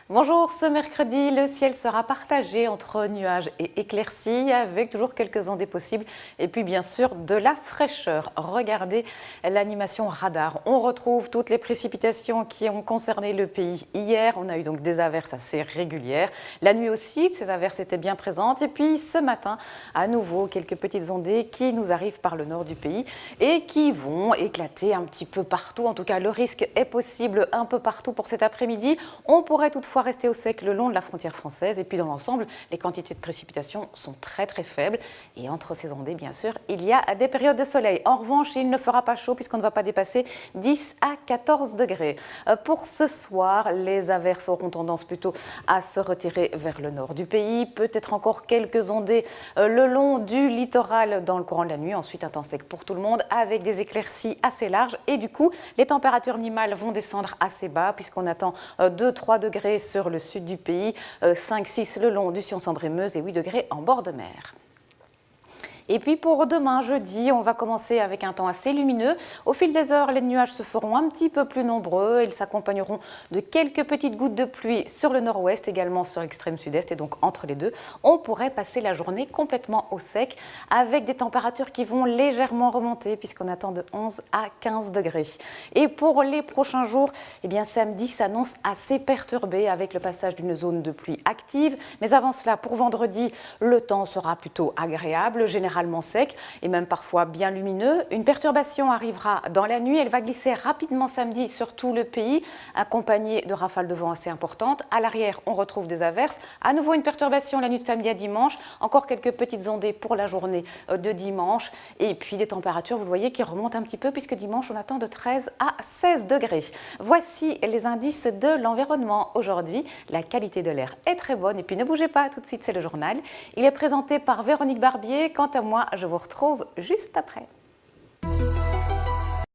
Bonjour, ce mercredi, le ciel sera partagé entre nuages et éclaircies avec toujours quelques ondées possibles et puis bien sûr de la fraîcheur. Regardez l'animation radar. On retrouve toutes les précipitations qui ont concerné le pays hier. On a eu donc des averses assez régulières. La nuit aussi, ces averses étaient bien présentes. Et puis ce matin, à nouveau, quelques petites ondées qui nous arrivent par le nord du pays et qui vont éclater un petit peu partout. En tout cas, le risque est possible un peu partout pour cet après-midi. On pourrait toutefois rester au sec le long de la frontière française et puis dans l'ensemble, les quantités de précipitations sont très faibles et entre ces ondées, bien sûr, il y a des périodes de soleil. En revanche, il ne fera pas chaud puisqu'on ne va pas dépasser 10 à 14 degrés. Pour ce soir, les averses auront tendance plutôt à se retirer vers le nord du pays, peut-être encore quelques ondées le long du littoral dans le courant de la nuit, ensuite un temps sec pour tout le monde avec des éclaircies assez larges et du coup, les températures minimales vont descendre assez bas puisqu'on attend 2-3 degrés sur le sud du pays, 5-6 le long du Sion-Sambre-et-Meuse et 8 degrés en bord de mer. Et puis pour demain, jeudi, on va commencer avec un temps assez lumineux. Au fil des heures, les nuages se feront un petit peu plus nombreux. Ils s'accompagneront de quelques petites gouttes de pluie sur le nord-ouest, également sur l'extrême sud-est. Et donc entre les deux, on pourrait passer la journée complètement au sec avec des températures qui vont légèrement remonter puisqu'on attend de 11 à 15 degrés. Et pour les prochains jours, eh bien, samedi s'annonce assez perturbé avec le passage d'une zone de pluie active. Mais avant cela, pour vendredi, le temps sera plutôt agréable, généralement sec et même parfois bien lumineux. Une perturbation arrivera dans la nuit, elle va glisser rapidement samedi sur tout le pays, accompagnée de rafales de vent assez importantes. À l'arrière, on retrouve des averses. À nouveau une perturbation la nuit de samedi à dimanche, encore quelques petites ondées pour la journée de dimanche et puis des températures, vous le voyez, qui remontent un petit peu puisque dimanche, on attend de 13 à 16 degrés. Voici les indices de l'environnement aujourd'hui. La qualité de l'air est très bonne et puis ne bougez pas, tout de suite c'est le journal. Il est présenté par Véronique Barbier. Quant à moi, je vous retrouve juste après.